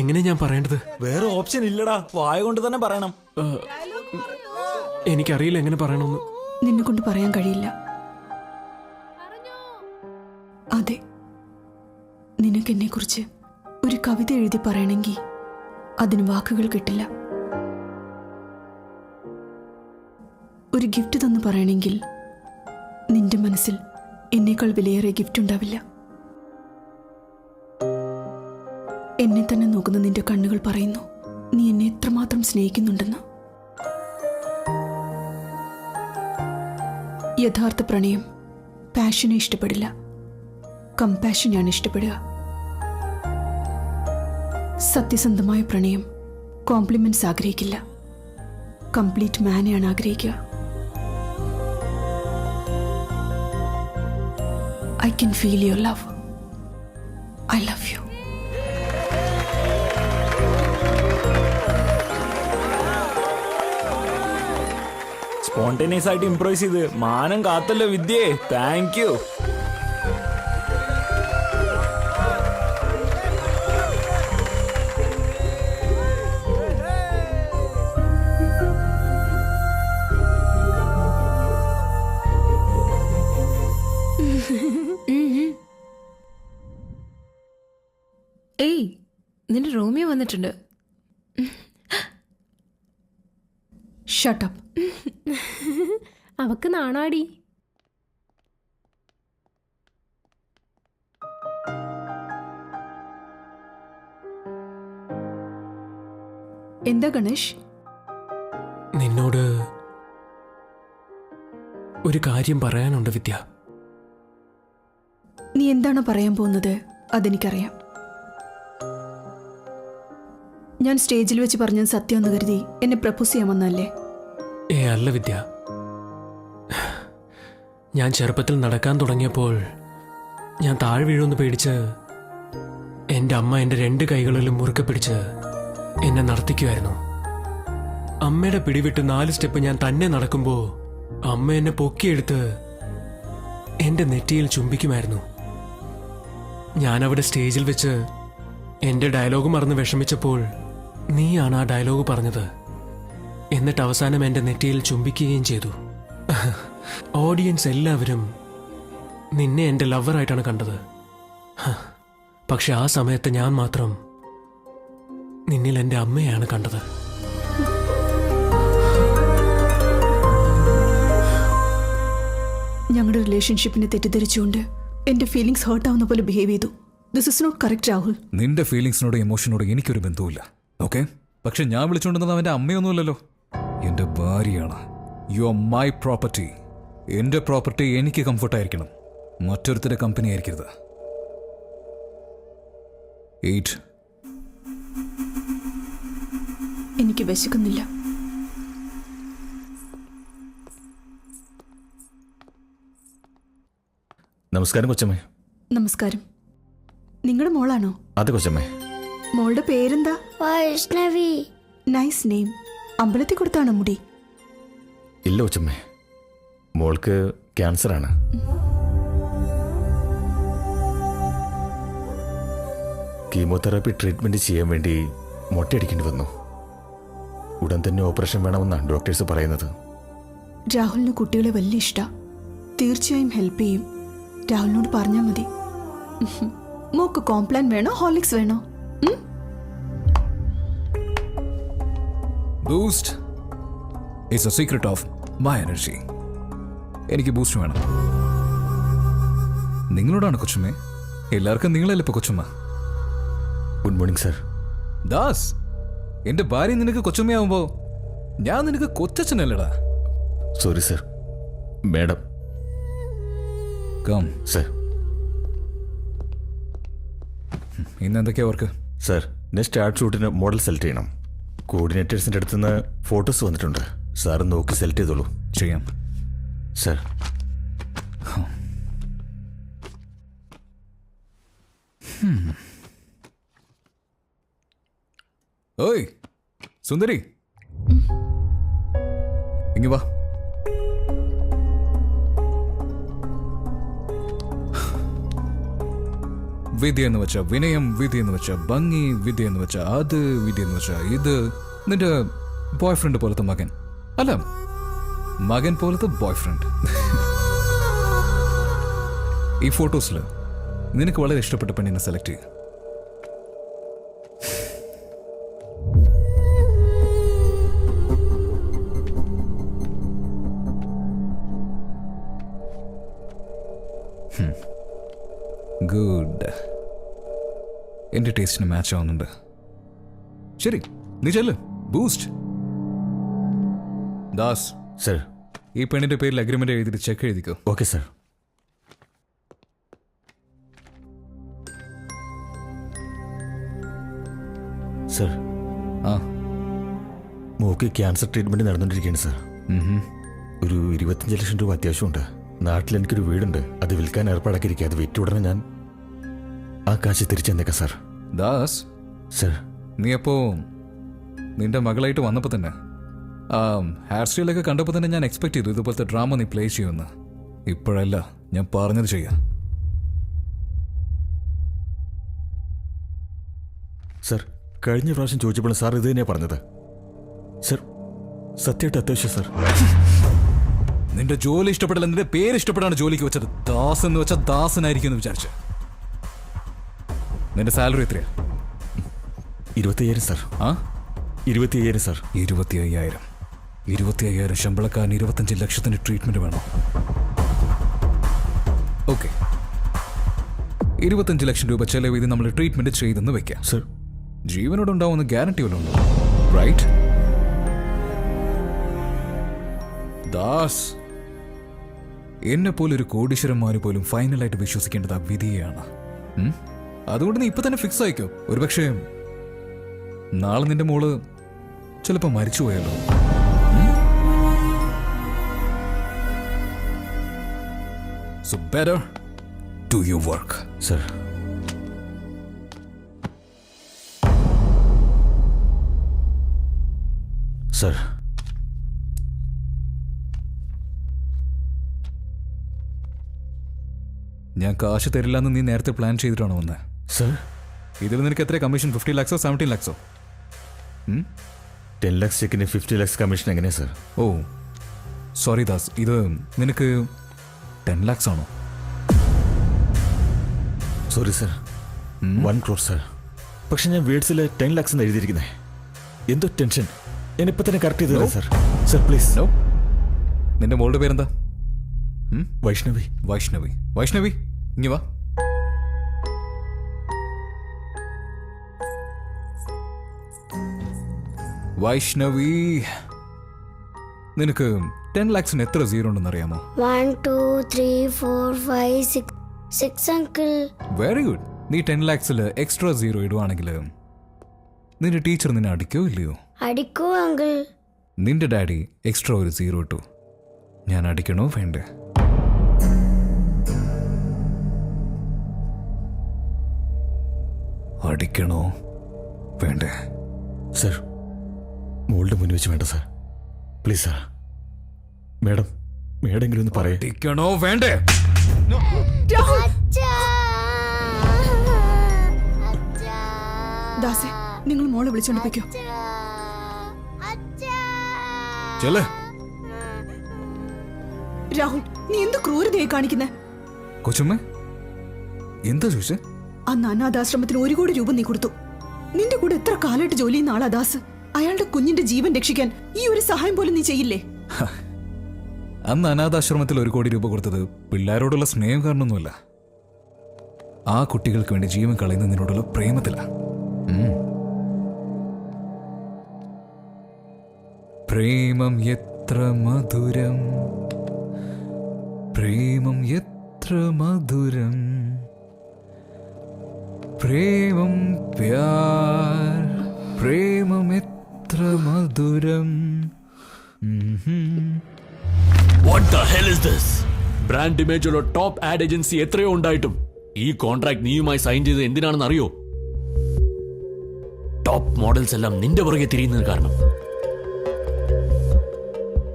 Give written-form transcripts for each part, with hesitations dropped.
എങ്ങനെ ഞാൻ പറയേണ്ടത്? വേറെ ഓപ്ഷൻ ഇല്ലടാ, വായ കൊണ്ട് തന്നെ പറയണം. എനിക്കറിയില്ല എങ്ങനെ പറയണമെന്ന്. നിന്നെ കൊണ്ട് പറയാൻ കഴിയില്ല. അതെ, നിനക്കെന്നെ കുറിച്ച് ഒരു കവിത എഴുതി പറയണമെങ്കിൽ അതിന് വാക്കുകൾ കിട്ടില്ല. ഒരു ഗിഫ്റ്റ് തന്നു പറയണമെങ്കിൽ നിന്റെ മനസ്സിൽ എന്നേക്കാൾ വിലയേറെ ഗിഫ്റ്റ് ഉണ്ടാവില്ല. എന്നെ തന്നെ നോക്കുന്ന നിന്റെ കണ്ണുകൾ പറയുന്നു നീ എന്നെ എത്രമാത്രം സ്നേഹിക്കുന്നുണ്ടെന്ന്. യഥാർത്ഥ പ്രണയം പാഷനെ ഇഷ്ടപ്പെടില്ല, കമ്പാഷനെയാണ് ഇഷ്ടപ്പെടുക. സത്യസന്ധമായ പ്രണയം കോംപ്ലിമെന്റ്സ് ആഗ്രഹിക്കില്ല, കംപ്ലീറ്റ് മാനെയാണ് ആഗ്രഹിക്കുക. I can feel your love. I love you. Spontaneous ആയിട്ട് ഇംപ്രൈസ് ചെയ്ത് മാനം കാത്തല്ലോ വിദ്യേ. Thank you. ഏയ്, നിന്റെ റോമിയോ വന്നിട്ടുണ്ട്. Shut up. അവക്ക് നാണാടി. എന്താ ഗണേഷ്? നിന്നോട് ഒരു കാര്യം പറയാനുണ്ട് വിദ്യ. നീ എന്താണ് പറയാൻ പോകുന്നത് അതെനിക്കറിയാം. ഞാൻ സ്റ്റേജിൽ വെച്ച് പറഞ്ഞത് സത്യമെന്ന് കരുതി എന്നെ പ്രപ്പോസ് ചെയ്യാമെന്നല്ലേ? അല്ല വിദ്യ, ഞാൻ ചെറുപ്പത്തിൽ നടക്കാൻ തുടങ്ങിയപ്പോൾ ഞാൻ താഴെ വീഴുമെന്ന് പേടിച്ച് എൻ്റെ അമ്മ എൻ്റെ 2 കൈകളിലും മുറുക്കെ പിടിച്ച് എന്നെ നടത്തിക്കുമായിരുന്നു. അമ്മയുടെ പിടിവിട്ട് 4 സ്റ്റെപ്പ് ഞാൻ തന്നെ നടക്കുമ്പോൾ അമ്മ എന്നെ പൊക്കിയെടുത്ത് എൻ്റെ നെറ്റിയിൽ ചുംബിക്കുമായിരുന്നു. ഞാനവിടെ സ്റ്റേജിൽ വെച്ച് എൻ്റെ ഡയലോഗ് മറന്ന് വിഷമിച്ചപ്പോൾ നീയാണ് ആ ഡയലോഗ് പറഞ്ഞത്. എന്നിട്ട് അവസാനം എൻ്റെ നെറ്റിയിൽ ചുംബിക്കുകയും ചെയ്തു. ഓഡിയൻസ് എല്ലാവരും നിന്നെ എൻ്റെ ലവറായിട്ടാണ് കണ്ടത്. പക്ഷെ ആ സമയത്ത് ഞാൻ മാത്രം നിന്നിൽ എൻ്റെ അമ്മയാണ് കണ്ടത്. ഞങ്ങളുടെ റിലേഷൻഷിപ്പിനെ തെറ്റിദ്ധരിച്ചുകൊണ്ട് എന്റെ ഫീലിംഗ്സ് ഹേർട്ട് ആവുന്ന പോലെ ബിഹേവ് ചെയ്തു. This is not correct Rahul. നിന്റെ ഫീലിംഗ്സിനോട് ഇമോഷനോട് എനിക്കൊരു ബന്ധവുമില്ല, ഓക്കെ? പക്ഷെ ഞാൻ വിളിച്ചുകൊണ്ടിരുന്നത് അവൻ്റെ അമ്മയൊന്നുമല്ലല്ലോ, എൻ്റെ ഭാര്യയാണ്. You are my property. എൻ്റെ പ്രോപ്പർട്ടി എനിക്ക് കംഫർട്ടായിരിക്കണം, മറ്റൊരുത്തരുടെ കമ്പനി ആയിരിക്കരുത്. 8. എനിക്ക് വിശക്കുന്നില്ല. നമസ്കാരം കൊച്ചമ്മേ. നമസ്കാരം. നിങ്ങളുടെ മോളാണോ? അതെ കൊച്ചമ്മേ. മോളുടെ പേരെന്താ? വൈഷ്ണവി. Nice name. അമ്പലത്തിൽ കൊടുത്താണോ മുടി? ഇല്ല കൊച്ചമ്മേ, മോൾക്ക് ക്യാൻസറാണ്. കീമോതെറാപ്പി ട്രീറ്റ്മെന്റ് ചെയ്യാൻ വേണ്ടി മൊട്ടയടിക്കേണ്ടി വന്നു. ഉടൻ തന്നെ ഓപ്പറേഷൻ വേണമെന്നാണ് ഡോക്ടേഴ്സ് പറയുന്നത്. രാഹുലിന് കുട്ടികളെ വലിയ ഇഷ്ടാ. തീർച്ചയായും ഹെൽപ്പ് ചെയ്യും. രാഹുലിനോട് പറഞ്ഞാൽ മതി. മോക്ക് കോംപ്ലാൻ വേണോ ഹോർലിക്സ് വേണോ? Boost is a secret of my energy. എനിക്ക് ബൂസ്റ്റ് വേണം. നിങ്ങളോടാണ് കൊച്ചുമ്മേ. എല്ലാവർക്കും നിങ്ങളല്ലേ ഇപ്പൊ കൊച്ചുമ്മ. Good morning sir. ദാസ്, എന്റെ ഭാര്യ നിനക്ക് കൊച്ചുമ്മയാവുമ്പോ ഞാൻ നിനക്ക് കൊച്ചച്ഛനല്ലടാ. Sorry sir. Madam. Come sir. ഇന്ന് എന്തൊക്കെയാ വർക്ക്? സർ, നെക്സ്റ്റ് ആഡ് ഷൂട്ടിന് മോഡൽ സെലക്ട് ചെയ്യണം. കോർഡിനേറ്റേഴ്സിൻ്റെ അടുത്ത് നിന്ന് ഫോട്ടോസ് വന്നിട്ടുണ്ട്. സാർ നോക്കി സെലക്ട് ചെയ്തോളൂ. ചെയ്യാം സർ. ഓയ് സുന്ദരി, ഇങ്ങ് വാ. വിദ്യ എന്ന് വെച്ചാൽ വിനയം, വിദ്യ എന്ന് വെച്ചാൽ ഭംഗി, വിദ്യ എന്ന് വെച്ചാൽ അത്, വിദ്യ എന്ന് വെച്ചാൽ ഇത്. നിന്റെ ബോയ് ഫ്രണ്ട് പോലത്തെ മകൻ, അല്ല മകൻ പോലത്തെ ബോയ് ഫ്രണ്ട്. ഈ ഫോട്ടോസിൽ നിനക്ക് വളരെ ഇഷ്ടപ്പെട്ട പെണ്ണിനെ സെലക്ട് ചെയ്യുക. ഗുഡ്, എന്റെ ടേസ്റ്റിന് മാച്ച് ആവുന്നുണ്ട്. ശരി, നീ ചെല്ല്. ബൂസ്റ്റ്. ദാസ്, സർ. ഈ പെണ്ണിന്റെ പേരിൽ അഗ്രിമെന്റ് എഴുതിയിട്ട് ചെക്ക് എഴുതിക്കോ. Okay sir. സർ, ആ, മോക്ക് ക്യാൻസർ ട്രീറ്റ്മെന്റ് നടന്നുകൊണ്ടിരിക്കുകയാണ് സർ. ഉം. ഒരു 25 ലക്ഷം രൂപ അത്യാവശ്യമുണ്ട്. നാട്ടിൽ എനിക്കൊരു വീടുണ്ട്, അത് വിൽക്കാൻ ഏർപ്പാടാക്കിയിരിക്കുക. അത് വിറ്റ് ഉടനെ ഞാൻ ആ കാശ് തിരിച്ചെന്നേക്കാം സാർ. ദാസ്, സർ. നീ അപ്പോ നിന്റെ മകളായിട്ട് വന്നപ്പോൾ തന്നെ ഹെയർ സ്റ്റൈലൊക്കെ കണ്ടപ്പോൾ തന്നെ ഞാൻ എക്സ്പെക്ട് ചെയ്തു ഇതുപോലത്തെ ഡ്രാമ നീ പ്ലേ ചെയ്യുമെന്ന്. ഇപ്പോഴല്ല, ഞാൻ പറഞ്ഞത് ചെയ്യാം. സർ, കഴിഞ്ഞ പ്രാവശ്യം ചോദിച്ചപ്പോൾ സാർ ഇത് തന്നെയാണ് പറഞ്ഞത്. സർ, സത്യമായിട്ട് അത്യാവശ്യം സർ. നിന്റെ ജോലി ഇഷ്ടപ്പെടില്ല, നിന്റെ പേര് ഇഷ്ടപ്പെടാണ് ജോലിക്ക് വെച്ചത്. ദാസ് എന്ന് വെച്ചാൽ ദാസനായിരിക്കും എന്ന് വിചാരിച്ച. നിന്റെ സാലറി എത്രയാ? 25,000 സർ. ആ, 25,000 സർ. 25,000. 25,000 ശമ്പളക്കാരന് 25 ലക്ഷത്തിന് ട്രീറ്റ്മെന്റ് വേണം. ഓക്കെ, 25 ലക്ഷം രൂപ ചെലവ് ചെയ്ത് നമ്മൾ ട്രീറ്റ്മെന്റ് ചെയ്തെന്ന് വെക്കാം. സർ, ജീവനോടുണ്ടാവുന്ന ഗ്യാരണ്ടി വല്ലതും ഉണ്ടോ? റൈറ്റ് ദാസ്, എന്നെ പോലെ ഒരു കോടീശ്വരന്മാര് പോലും ഫൈനലായിട്ട് വിശ്വസിക്കേണ്ടത് ആ വിധിയാണ്. അതുകൊണ്ട് നീ ഇപ്പൊ തന്നെ ഫിക്സ് ആയിക്കോ. ഒരുപക്ഷെ നാളെ നിന്റെ മോള് ചിലപ്പോ മരിച്ചുപോയല്ലോ. So better do your work. Sir. Sir, ഞാൻ കാശ് തരില്ലെന്ന് നീ നേരത്തെ പ്ലാൻ ചെയ്തിട്ടാണോ വന്നത്? സർ. ഇതിൽ നിനക്ക് എത്ര commission? 50 lakhs 17 lakhs? 10 lakhs ചെക്കിന് 50 lakhs commission എങ്ങനെയാ സർ? ഓ സോറി ദാസ്, ഇത് നിനക്ക് 10 lakhs ആണോ? Sorry sir, 1 crore sir. പക്ഷെ ഞാൻ വേർഡ്സിൽ 10 lakhs എന്ന് എഴുതിയിരിക്കുന്നേ. എന്തോ ടെൻഷൻ. ഞാൻ ഇപ്പൊ തന്നെ കറക്റ്റ് ചെയ്തു തരാം സർ. Sir please. നോ. നിന്റെ മോളുടെ പേരെന്താ? വൈഷ്ണവി. വൈഷ്ണവി. വൈഷ്ണവി, ഇങ്ങി വാ. വൈഷ്ണവി, നിനക്ക് 10 lakhsന് എത്ര സീറോ ഉണ്ടെന്ന് അറിയാമോ? 1 2 3 4 5 6 6 അങ്കിൾ. Very good. നീ 10 lakhsൽ എക്സ്ട്രാ സീറോ ഇടുവാണെങ്കിൽ നിന്റെ ടീച്ചർ നിന്നെ അടിക്കോ ഇല്ലയോ? അടിക്കൂ അങ്കിൾ. നിന്റെ ഡാഡി എക്സ്ട്രാ ഒരു സീറോ ഇട്ടു. ഞാൻ അടിക്കണോ വേണ്ടേ? അടിക്കണോ വേണ്ടേ? സർ, മോളുടെ മുന്നിൽ വെച്ച് വേണ്ട സർ. Please sir. മേഡം, മേഡെങ്കിലും ഒന്ന് പറയേ. അടിക്കണോ വേണ്ടേ? ദാസേ, നിങ്ങൾ മോളെ വിളിച്ചോണ്ട് പോയിക്കോ. ചെല്ല്. രാഹുൽ, നീ എന്ത് ക്രൂരതയായി കാണിക്കുന്നേ? കൊച്ചുമ്മ, എന്താ ചോദിച്ചേ? അന്ന് അനാഥാശ്രമത്തിന് 1 കോടി രൂപ നീ കൊടുത്തു. നിന്റെ കൂടെ എത്ര കാലമായിട്ട് ജോലി ചെയ്യുന്ന ആളാ ദാസ്. അയാളുടെ കുഞ്ഞിന്റെ ജീവൻ രക്ഷിക്കാൻ ഈ ഒരു സഹായം പോലും നീ ചെയ്യില്ലേ? അന്ന് അനാഥാശ്രമത്തിൽ 1 കോടി രൂപ കൊടുത്തത് പിള്ളേരോടുള്ള സ്നേഹം കാരണമൊന്നുമല്ല. ആ കുട്ടികൾക്ക് വേണ്ടി ജീവൻ കളയുന്നതിനോടുള്ള പ്രേമത്തില. പ്രേമം എത്ര മധുരം, പ്രേമം എത്ര മധുരം, പ്രേമം പ്യാർ, പ്രേമം എത്ര മധുരം. What the hell is this? Brand ഇമേജുള്ള ടോപ്പ് ആഡ് ഏജൻസി എത്രയോ ഉണ്ടായിട്ടും ഈ കോൺട്രാക്ട് നീയുമായി സൈൻ ചെയ്ത് എന്തിനാണെന്ന് അറിയോ? ടോപ്പ് മോഡൽസ് എല്ലാം നിന്റെ പുറകെ തിരിയുന്നത് കാരണം.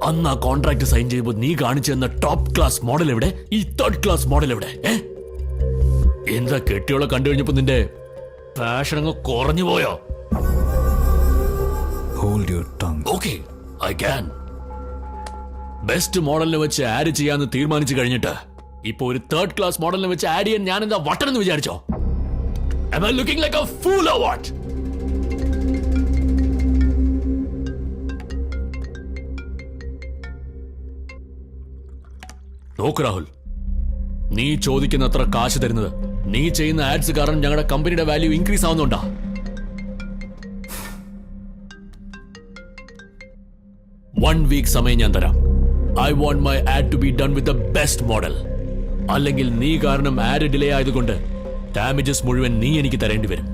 അന്ന് ആ കോൺട്രാക്ട് സൈൻ ചെയ്യുമ്പോൾ നീ കാണിച്ചു തന്ന ടോപ്പ് ക്ലാസ് മോഡൽ എവിടെ? ഈ തേർഡ് ക്ലാസ് മോഡൽ എവിടെ? എന്താ കെട്ടിയോളെ കണ്ടു കഴിഞ്ഞപ്പോ നിന്റെ പാഷൻ അങ്ങ് കുറഞ്ഞു പോയോ? Hold your tongue. Okay, I can. Best മോഡലിനെ വെച്ച് ആഡ് ചെയ്യാന്ന് തീരുമാനിച്ചു കഴിഞ്ഞിട്ട് ഇപ്പൊ ഒരു തേർഡ് ക്ലാസ് മോഡലിനെ വെച്ച് ആഡ് ചെയ്യാൻ ഞാൻ എന്താ വട്ടനെന്ന് വിചാരിച്ചോ? Am I looking like a fool or what? നോക്ക് രാഹുൽ, നീ ചോദിക്കുന്ന അത്ര കാശ് തരുന്നത് നീ ചെയ്യുന്ന ആഡ്സ് കാരണം ഞങ്ങളുടെ കമ്പനിയുടെ വാല്യൂ ഇൻക്രീസ് ആവുന്നുണ്ടാ? 1 വീക്ക് സമയം ഞാൻ തരാം. I want my ad to be done with the best model. അല്ലെങ്കിൽ നീ കാരണം ആഡ് ഡിലേ ആയതുകൊണ്ട് ഡാമേജസ് മുഴുവൻ നീ എനിക്ക് തരേണ്ടി വരും.